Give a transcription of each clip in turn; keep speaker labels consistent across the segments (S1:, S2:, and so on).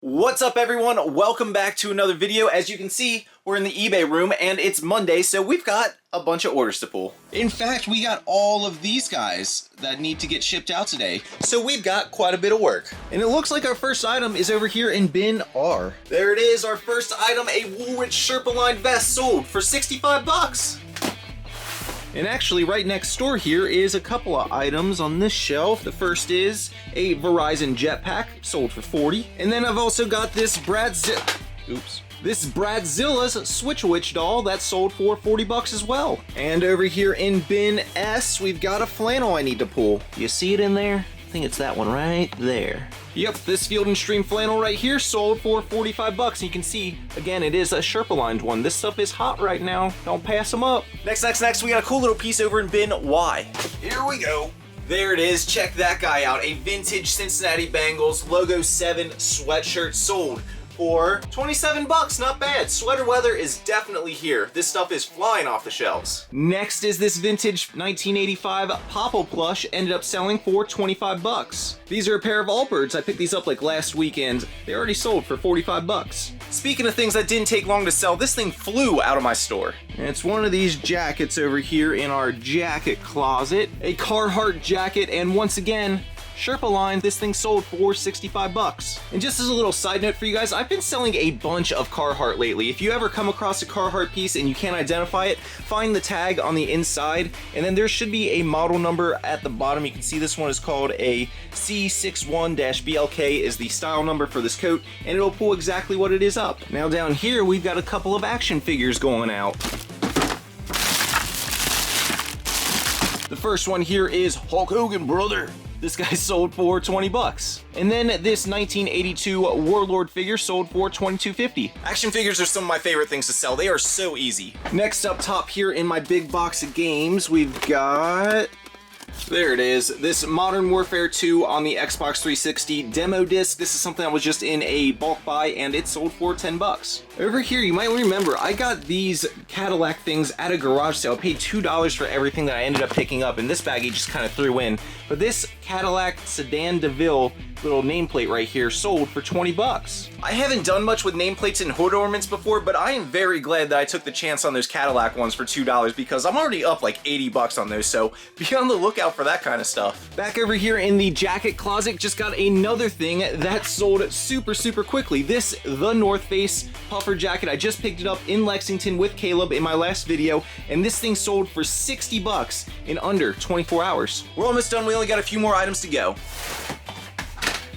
S1: What's up everyone? Welcome back to another video. As you can see, we're in the eBay room and it's Monday, so we've got a bunch of orders to pull. In fact, we got all of these guys that need to get shipped out today, so we've got quite a bit of work. And it looks like our first item is over here in bin R. There it is, our first item, a Woolrich Sherpa line vest sold for 65 bucks. And actually, right next door here is a couple of items on this shelf. The first is a Verizon jetpack, sold for 40. And then I've also got this Bradzilla's Switch Witch doll that's sold for 40 bucks as well. And over here in bin S, we've got a flannel I need to pull. You see it in there? I think it's that one right there. Yep, this Field & Stream flannel right here sold for 45 bucks. And you can see, again, it is a Sherpa lined one. This stuff is hot right now. Don't pass them up. Next, we got a cool little piece over in bin Y. Here we go. There it is. Check that guy out. A vintage Cincinnati Bengals Logo 7 sweatshirt sold for 27 bucks, not bad. Sweater weather is definitely here. This stuff is flying off the shelves. Next is this vintage 1985 Popple plush, ended up selling for 25 bucks. These are a pair of Allbirds. I picked these up like last weekend. They already sold for 45 bucks. Speaking of things that didn't take long to sell, this thing flew out of my store. And it's one of these jackets over here in our jacket closet. A Carhartt jacket, and once again, Sherpa line, this thing sold for 65 bucks. And just as a little side note for you guys, I've been selling a bunch of Carhartt lately. If you ever come across a Carhartt piece and you can't identify it, find the tag on the inside, and then there should be a model number at the bottom. You can see this one is called a C61-BLK is the style number for this coat, and it'll pull exactly what it is up. Now down here, we've got a couple of action figures going out. The first one here is Hulk Hogan, brother. This guy sold for 20 bucks. And then this 1982 Warlord figure sold for $22.50. Action figures are some of my favorite things to sell. They are so easy. Next up top here in my big box of games, we've got... There it is, this Modern Warfare 2 on the Xbox 360 demo disc. This is something that was just in a bulk buy and it sold for 10 bucks. Over here, you might remember, I got these Cadillac things at a garage sale. I paid $2 for everything that I ended up picking up, and this bag he just kind of threw in. But this Cadillac Sedan DeVille little nameplate right here sold for 20 bucks. I haven't done much with nameplates and hood ornaments before, but I am very glad that I took the chance on those Cadillac ones for $2 because I'm already up like 80 bucks on those, so be on the lookout for that kind of stuff. Back over here in the jacket closet, just got another thing that sold super quickly. This The North Face puffer jacket. I just picked it up in Lexington with Caleb in my last video, and this thing sold for 60 bucks in under 24 hours. We're almost done. We only got a few more items to go.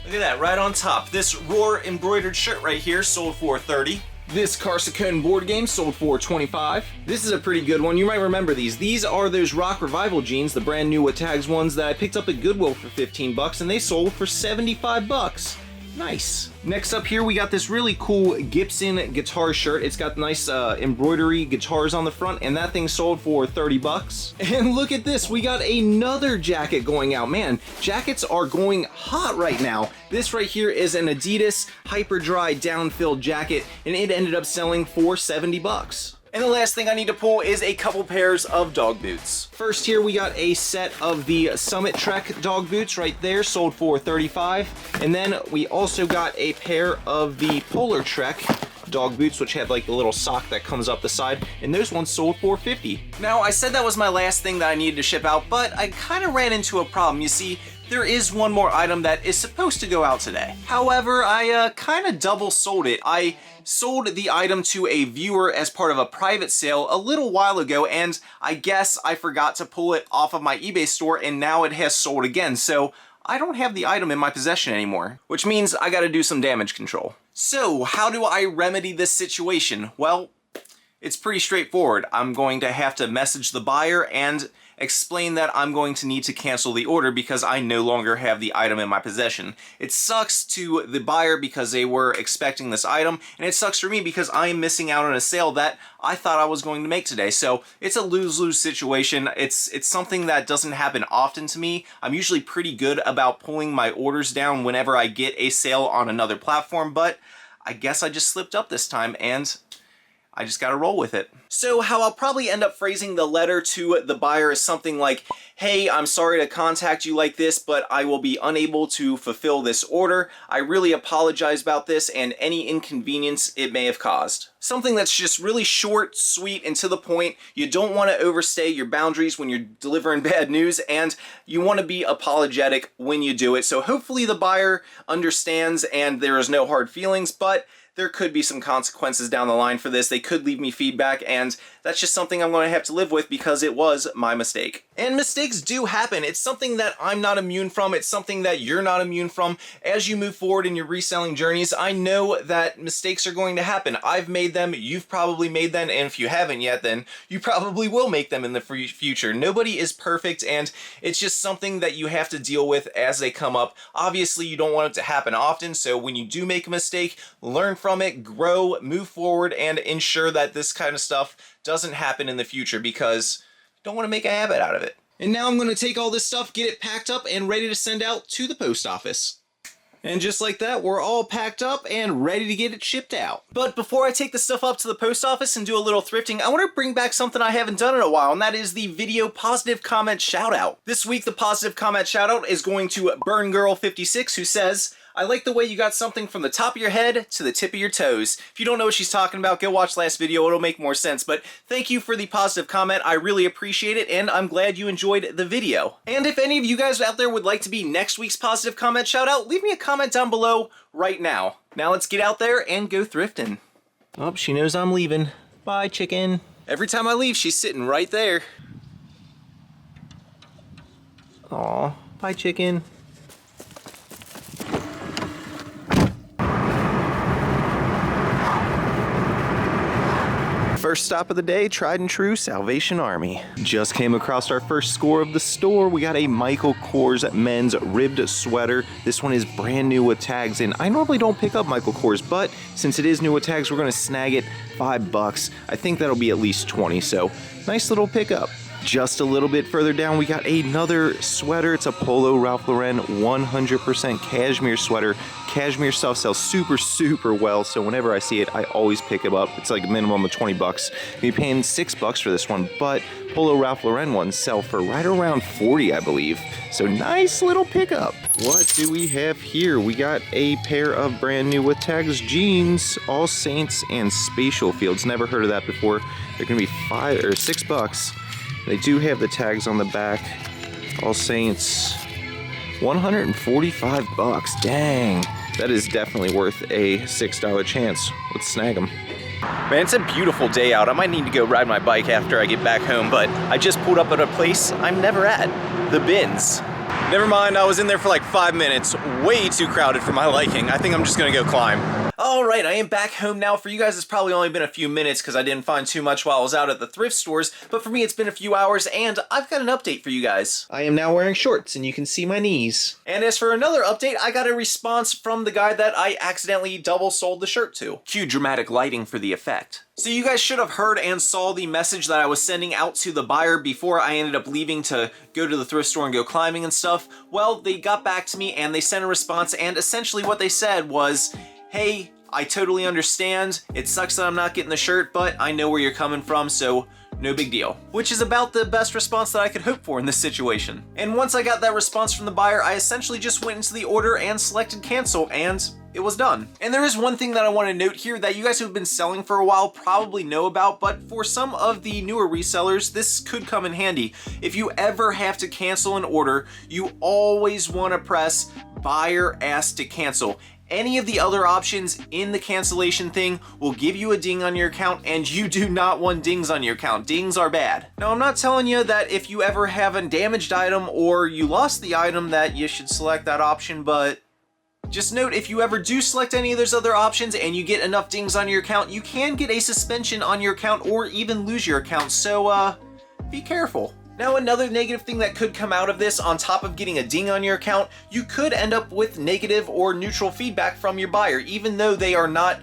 S1: Look at that, right on top. This Roar embroidered shirt right here sold for 30. This Carsicone board game sold for 25. This is a pretty good one. You might remember these. These are those Rock Revival jeans, the brand new with tags ones that I picked up at Goodwill for 15 bucks, and they sold for 75 bucks. Nice. Next up here, we got this really cool Gibson guitar shirt. It's got nice embroidery guitars on the front, and that thing sold for 30 bucks. And look at this, we got another jacket going out. Man, jackets are going hot right now. This right here is an Adidas Hyper Dry down-filled jacket, and it ended up selling for 70 bucks. And the last thing I need to pull is a couple pairs of dog boots. First here we got a set of the Summit Trek dog boots right there, sold for 35. And then we also got a pair of the Polar Trek dog boots, which have like the little sock that comes up the side, and those ones sold for 50. Now, I said that was my last thing that I needed to ship out, but I kind of ran into a problem. You see, there is one more item that is supposed to go out today. However, I kind of double sold it. I sold the item to a viewer as part of a private sale a little while ago, and I guess I forgot to pull it off of my eBay store, and now it has sold again. So I don't have the item in my possession anymore, which means I gotta do some damage control. So how do I remedy this situation? Well, it's pretty straightforward. I'm going to have to message the buyer and explain that I'm going to need to cancel the order because I no longer have the item in my possession. It sucks to the buyer because they were expecting this item, and it sucks for me because I am missing out on a sale that I thought I was going to make today. So it's a lose-lose situation. It's something that doesn't happen often to me. I'm usually pretty good about pulling my orders down whenever I get a sale on another platform, but I guess I just slipped up this time, and I just gotta roll with it. So how I'll probably end up phrasing the letter to the buyer is something like, hey, I'm sorry to contact you like this, but I will be unable to fulfill this order. I really apologize about this and any inconvenience it may have caused. Something that's just really short, sweet, and to the point. You don't want to overstay your boundaries when you're delivering bad news, and you want to be apologetic when you do it. So hopefully the buyer understands and there is no hard feelings, but there could be some consequences down the line for this. They could leave me feedback, and that's just something I'm going to have to live with because it was my mistake. And mistakes do happen. It's something that I'm not immune from. It's something that you're not immune from. As you move forward in your reselling journeys, I know that mistakes are going to happen. I've made them, you've probably made them, and if you haven't yet, then you probably will make them in the future. Nobody is perfect, and it's just something that you have to deal with as they come up. Obviously, you don't want it to happen often, so when you do make a mistake, learn from it, grow, move forward, and ensure that this kind of stuff doesn't happen in the future because you don't want to make a habit out of it. And now I'm going to take all this stuff, get it packed up, and ready to send out to the post office. And just like that, we're all packed up and ready to get it shipped out. But before I take the stuff up to the post office and do a little thrifting, I want to bring back something I haven't done in a while, and that is the video positive comment shout out. This week, the positive comment shout out is going to Burn Girl 56, who says, I like the way you got something from the top of your head to the tip of your toes. If you don't know what she's talking about, go watch last video, it'll make more sense. But thank you for the positive comment, I really appreciate it, and I'm glad you enjoyed the video. And if any of you guys out there would like to be next week's positive comment shout out, leave me a comment down below right now. Now let's get out there and go thrifting. Oh, she knows I'm leaving. Bye, chicken. Every time I leave, she's sitting right there. Aw, bye, chicken. First stop of the day, tried and true Salvation Army. Just came across our first score of the store. We got a Michael Kors men's ribbed sweater. This one is brand new with tags, and I normally don't pick up Michael Kors, but since it is new with tags, we're gonna snag it. $5. I think that'll be at least 20, so nice little pickup. Just a little bit further down, we got another sweater. It's a Polo Ralph Lauren 100% cashmere sweater. Cashmere stuff sells super well, so whenever I see it, I always pick it up. It's like a minimum of 20 bucks. You're paying $6 for this one, but Polo Ralph Lauren ones sell for right around 40, I believe. So nice little pickup. What do we have here? We got a pair of brand new with tags jeans, All Saints and Spatial Fields. Never heard of that before. They're gonna be $5 or $6. They do have the tags on the back. All Saints, 145 bucks. Dang, that is definitely worth a $6 chance. Let's snag them. Man, it's a beautiful day out. I might need to go ride my bike after I get back home, but I just pulled up at a place I'm never at, the Bins. Never mind, I was in there for like 5 minutes. Way too crowded for my liking. I think I'm just gonna go climb. Alright, I am back home now. For you guys, it's probably only been a few minutes because I didn't find too much while I was out at the thrift stores, but for me, it's been a few hours, and I've got an update for you guys. I am now wearing shorts, and you can see my knees. And as for another update, I got a response from the guy that I accidentally double sold the shirt to. Cue dramatic lighting for the effect. So you guys should have heard and saw the message that I was sending out to the buyer before I ended up leaving to go to the thrift store and go climbing and stuff. Well, they got back to me and they sent a response, and essentially what they said was, hey, I totally understand. It sucks that I'm not getting the shirt, but I know where you're coming from, so no big deal. Which is about the best response that I could hope for in this situation. And once I got that response from the buyer, I essentially just went into the order and selected cancel, and it was done. And there is one thing that I want to note here that you guys who have been selling for a while probably know about, but for some of the newer resellers, this could come in handy. If you ever have to cancel an order, you always want to press buyer asked to cancel. Any of the other options in the cancellation thing will give you a ding on your account, and you do not want dings on your account. Dings are bad. Now, I'm not telling you that if you ever have a damaged item or you lost the item that you should select that option, but just note, if you ever do select any of those other options and you get enough dings on your account, you can get a suspension on your account or even lose your account, so be careful. Now, another negative thing that could come out of this, on top of getting a ding on your account, you could end up with negative or neutral feedback from your buyer. Even though they are not,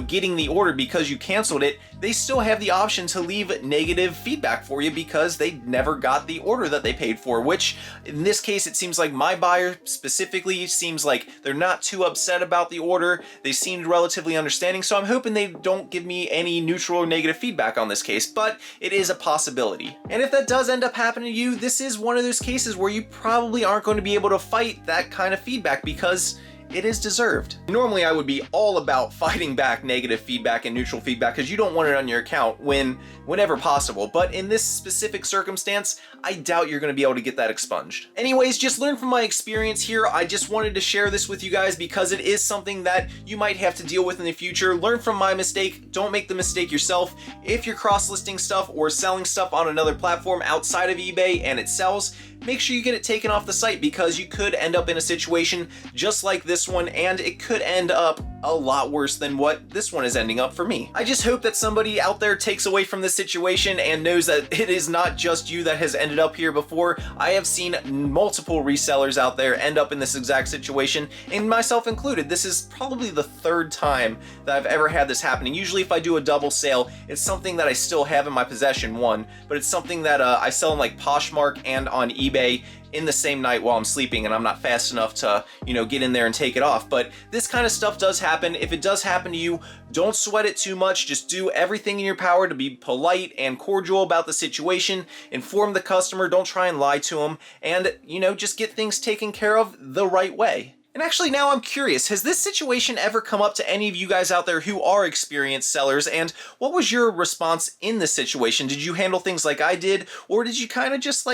S1: getting the order because you canceled it, they still have the option to leave negative feedback for you because they never got the order that they paid for, which in this case, it seems like my buyer specifically seems like they're not too upset about the order. They seemed relatively understanding, so I'm hoping they don't give me any neutral or negative feedback on this case, but it is a possibility. And if that does end up happening to you, this is one of those cases where you probably aren't going to be able to fight that kind of feedback because it is deserved. Normally I would be all about fighting back negative feedback and neutral feedback because you don't want it on your account whenever possible, but in this specific circumstance, I doubt you're going to be able to get that expunged. Anyways, just learn from my experience here. I just wanted to share this with you guys because it is something that you might have to deal with in the future. Learn from my mistake. Don't make the mistake yourself. If you're cross-listing stuff or selling stuff on another platform outside of eBay and it sells, make sure you get it taken off the site because you could end up in a situation just like this one, and it could end up a lot worse than what this one is ending up for me. I just hope that somebody out there takes away from this situation and knows that it is not just you that has ended up here before. I have seen multiple resellers out there end up in this exact situation, and myself included. This is probably the third time that I've ever had this happening. Usually if I do a double sale, it's something that I still have in my possession, one, but it's something that I sell in like Poshmark and on eBay in the same night while I'm sleeping and I'm not fast enough to, get in there and take it off. But this kind of stuff does happen. If it does happen to you, don't sweat it too much. Just do everything in your power to be polite and cordial about the situation. Inform the customer, don't try and lie to them, and, just get things taken care of the right way. And actually now I'm curious, has this situation ever come up to any of you guys out there who are experienced sellers, and what was your response in this situation? Did you handle things like I did, or did you kind of just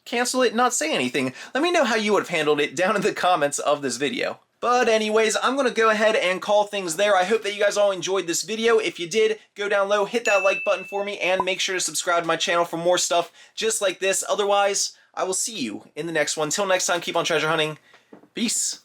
S1: cancel it and not say anything? Let me know how you would have handled it down in the comments of this video. But anyways, I'm going to go ahead and call things there. I hope that you guys all enjoyed this video. If you did, go down low, hit that like button for me, and make sure to subscribe to my channel for more stuff just like this. Otherwise, I will see you in the next one. Till next time, keep on treasure hunting. Peace.